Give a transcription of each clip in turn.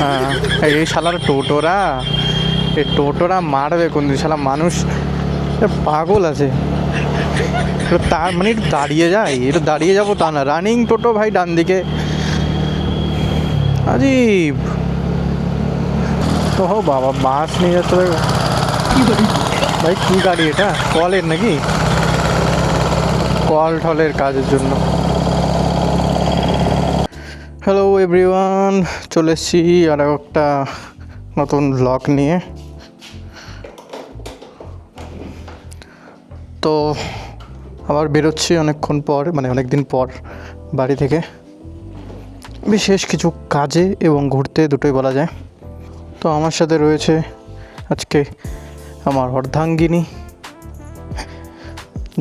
হ্যাঁ, এই শালার টোটোরা, এই টোটোরা মারবে কোন দিন, শালা মানুষ পাগল আছে। তার মানে একটু দাঁড়িয়ে যায়, একটু দাঁড়িয়ে যাবো তা না, রানিং টোটো ভাই ডান দিকে, আজীব। ও বাবা, বাস নিয়ে যাচ্ছে ভাই। ভাই কী গাড়ি এটা, কলের নাকি? কল ঠলের কাজের জন্য। হ্যালো এভরিওয়ান, চলে এসেছি আর একটা নতুন ব্লগ নিয়ে। তো আবার বেরোচ্ছি অনেকক্ষণ পর, মানে অনেক দিন পর বাড়ি থেকে, বিশেষ কিছু কাজে এবং ঘুরতে, দুটোই বলা যায়। তো আমার সাথে রয়েছে আজকে আমার অর্ধাঙ্গিনী,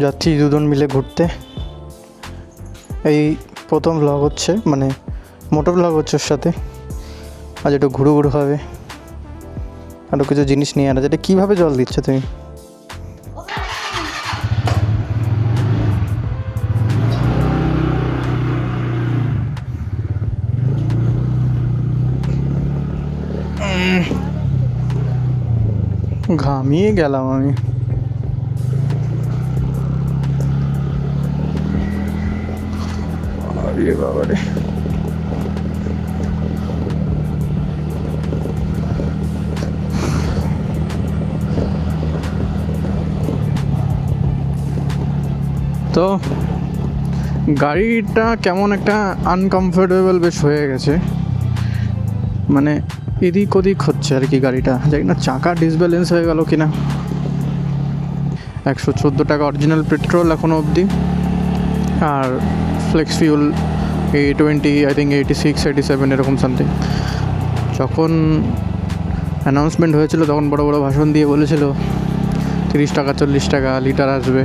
যাচ্ছি দুজন মিলে ঘুরতে। এই প্রথম ব্লগ হচ্ছে, মানে মোটো ব্লগ হচ্ছে ওর সাথে। আজ একটু ঘুরু ঘুরু হবে, আরও কিছু জিনিস নিয়ে আনা। যেটা কীভাবে জল দিচ্ছে তুমি? ঘামিয়ে গেলাম আমি। আরে বাবারে, তো গাড়িটা কেমন একটা আনকমফোর্টেবল বেশ হয়ে গেছে, মানে এদিক ওদিক হচ্ছে আর কি গাড়িটা। জানি না চাকা ডিসব্যালেন্স হয়ে গেল কিনা। 114 টাকা অরিজিনাল পেট্রোল এখনও অবধি, আর flex fuel A20, I think 86, 87 এরকম সামথিং। যখন অ্যানাউন্সমেন্ট হয়েছিল তখন বড় বড় ভাষণ দিয়ে বলেছিল 30 টাকা 40 টাকা লিটার আসবে।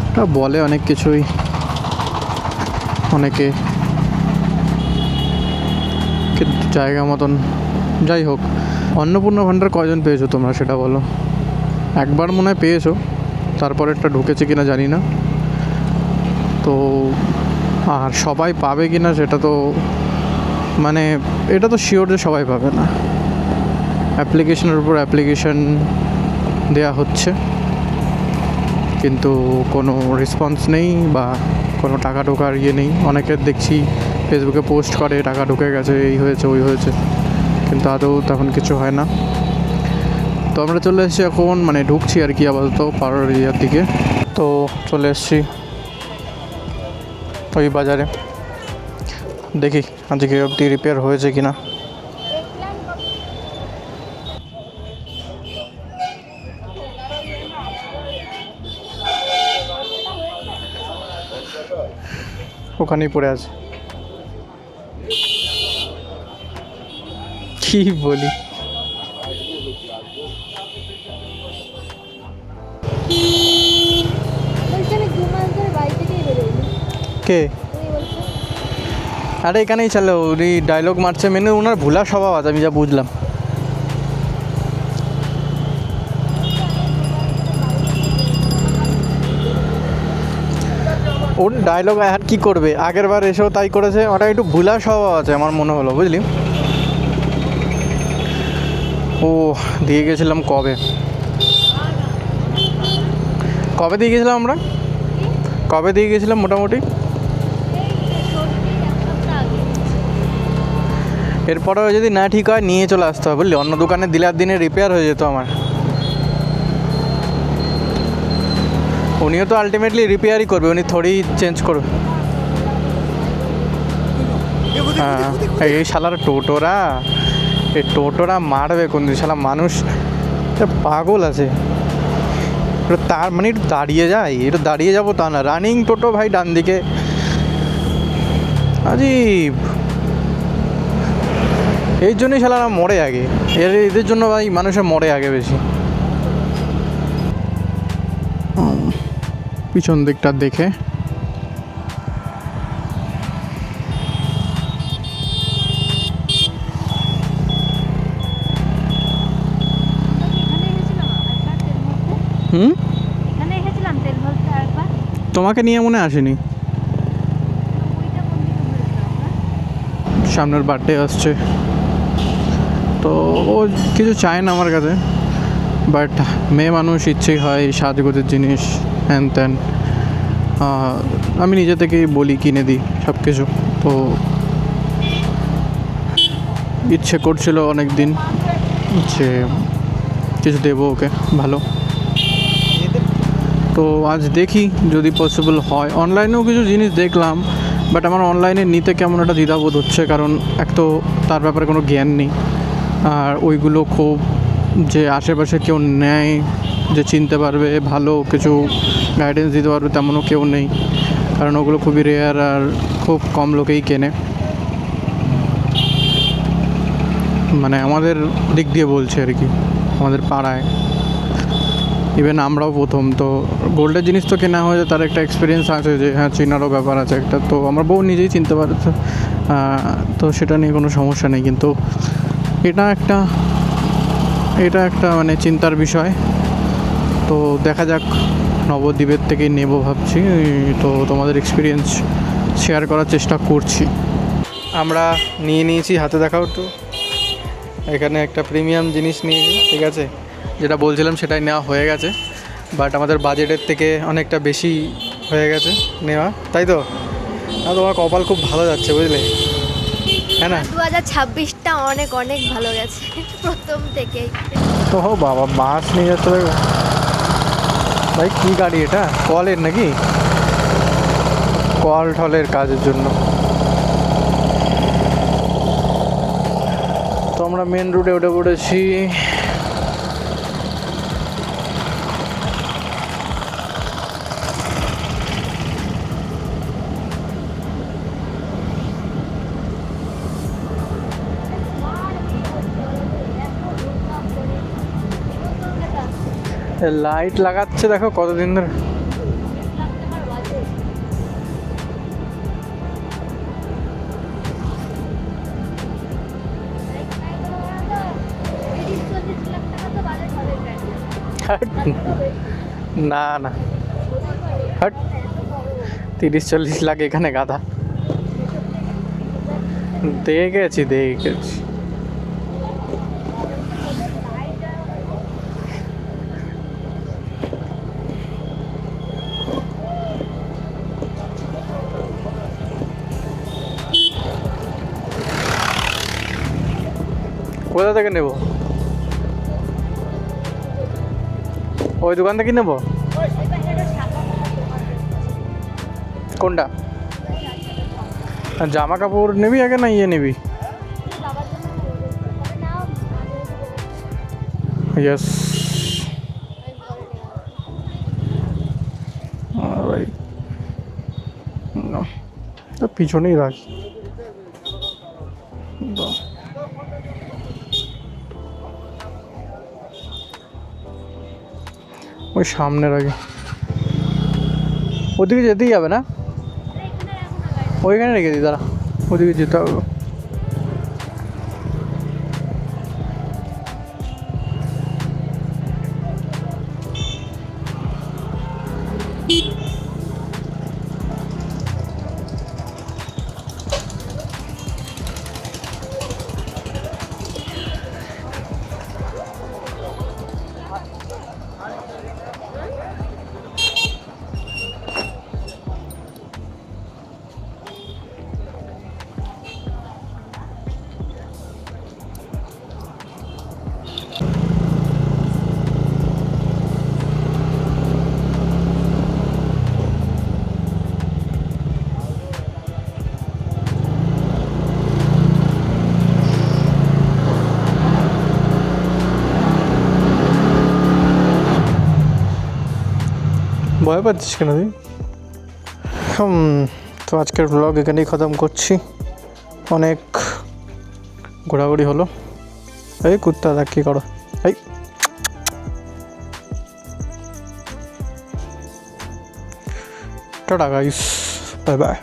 ওটা বলে অনেক কিছুই অনেকে, কিন্তু জায়গা মতন। যাই হোক, অন্নপূর্ণা ভাণ্ডার কয়জন পেয়েছো তোমরা সেটা বলো? একবার মনে হয় পেয়েছো, তারপরেরটা ঢুকেছে কিনা জানি না। তো আর সবাই পাবে কি না সেটা তো, মানে এটা তো শিওর যে সবাই পাবে না। অ্যাপ্লিকেশনের উপর অ্যাপ্লিকেশন দেয়া হচ্ছে, কিন্তু কোনো রেসপন্স নেই বা কোনো টাকা ঢোকার ইয়ে নেই। অনেকের দেখছি ফেসবুকে পোস্ট করে টাকা ঢুকে গেছে, এই হয়েছে ওই হয়েছে, কিন্তু আদৌ তখন কিছু হয় না। তো আমরা চলে এসেছি এখন, মানে ঢুকছি আর কি আপাতত পাড়ার ইয়ার দিকে। তো চলে এসেছি ওই বাজারে, দেখি আজকে অবধি রিপেয়ার হয়েছে কি না। ওখানেই পড়ে আছে, কি বলি। কে? আরে এখানেই ছিল, উনি ডায়লগ মারছে, মেনে ওনার ভুলা স্বভাব আছে, আমি যা বুঝলাম। ওর ডায়লগ আর কি করবে, আগের বার এসেও তাই করেছে। ওটা একটু ভুলা স্বভাব আছে আমার মনে হলো, বুঝলি। ও দিয়ে গেছিলাম কবে কবে দিয়ে গেছিলাম আমরা, কবে দিয়ে গেছিলাম মোটামুটি? এরপরেও যদি না ঠিক হয় নিয়ে চলে আসতে হবে, বুঝলি। অন্য দোকানে দিলে আর দিনে রিপেয়ার হয়ে যেত আমার। উনিও তো আলটিমেটলি রিপেয়ারই করবে, উনি থোড়ি চেঞ্জ করবে। হ্যাঁ, এই শালার টোটোরা, এই টোটোরা মারবে কোন দিন, শালা মানুষ পাগল আছে। তার মানে একটু দাঁড়িয়ে যায়, একটু দাঁড়িয়ে যাবো তা না, রানিং টোটো ভাই ডান দিকে, আজীব। এই জন্যই শালারা মরে আগে, এদের জন্য ভাই মানুষের মরে আগে বেশি। পিছন দিকটা দেখে তোমাকে নিয়ে মনে আসেনি। সামনের বার্থডে আসছে, তো ও কিছু চায় না আমার কাছে, বাট মেয়ে মানুষ ইচ্ছেই হয় সাজগোজের জিনিস হ্যান ত্যান। আমি নিজে থেকেই বলি কিনে দিই সব কিছু। তো ইচ্ছে করছিল অনেক দিন যে কিছু দেবো ওকে ভালো। তো আজ দেখি যদি পসিবল হয়। অনলাইনেও কিছু জিনিস দেখলাম, বাট আমার অনলাইনে নিতে কেমন একটা দ্বিধাবোধ হচ্ছে, কারণ এক তো তার ব্যাপারে কোনো জ্ঞান নেই, আর ওইগুলো খুব যে আশেপাশে কেউ নেয় যে চিনতে পারবে ভালো কিছু গাইডেন্স দিতে পারবে তেমনও কেউ নেই, কারণ ওগুলো খুবই রেয়ার আর খুব কম লোকেই কেনে। মানে আমাদের দিক দিয়ে বলছে আর কি, আমাদের পাড়ায় ইভেন আমরাও প্রথম। তো গোল্ডের জিনিস তো কেনা হয়েছে, তার একটা এক্সপিরিয়েন্স আছে যে হ্যাঁ চেনারও ব্যাপার আছে একটা। তো আমার বউ নিজেই চিনতে পারে, তো সেটা নিয়ে কোনো সমস্যা নেই। কিন্তু এটা একটা মানে চিন্তার বিষয়। তো দেখা যাক, নবদ্বীপের থেকেই নেব ভাবছি। তো তোমাদের এক্সপিরিয়েন্স শেয়ার করার চেষ্টা করছি। আমরা নিয়েছি হাতে, দেখাও তো। এখানে একটা প্রিমিয়াম জিনিস নিয়েছি, ঠিক আছে, যেটা বলছিলাম সেটাই নেওয়া হয়ে গেছে, বাট আমাদের বাজেটের থেকে অনেকটা বেশি হয়ে গেছে নেওয়া, তাই তো? তোমার কপাল খুব ভালো যাচ্ছে বুঝলে, হ্যাঁ না? 2026টা অনেক অনেক ভালো গেছে প্রথম থেকেই। তো বাবা বাস নিয়ে যাচ্ছে দেখো ভাই, কী গাড়ি এটা? কলের নাকি? কল ঠলের কাজের জন্য। তো আমরা মেন রোডে উঠে পড়েছি। লাইট লাগাচ্ছে দেখো কতদিন ধরে। না না, হট, 30-40 লাখ এখানে গাধা। দেখেছি। কোথা থেকে নেব? ওই দোকান থেকে নেবো? কোনটা? জামা কাপড় নিবি আগে না ইয়ে নিবি? ইয়েস, পিছনেই রাখি। ওই সামনে রাখি, ওদিকে যেতেই যাবে না? ওইখানে রেখে দিই, দাঁড়া, ওদিকে যেতে হবে। ভয় পাচ্ছিস কেন তুই? তো আজকের ব্লগ এখানেই খতম করছি। অনেক ঘোরাঘুরি হলো। এই কুত্তা দেখ কী করো, এই টাটা গাইস, বাই বাই।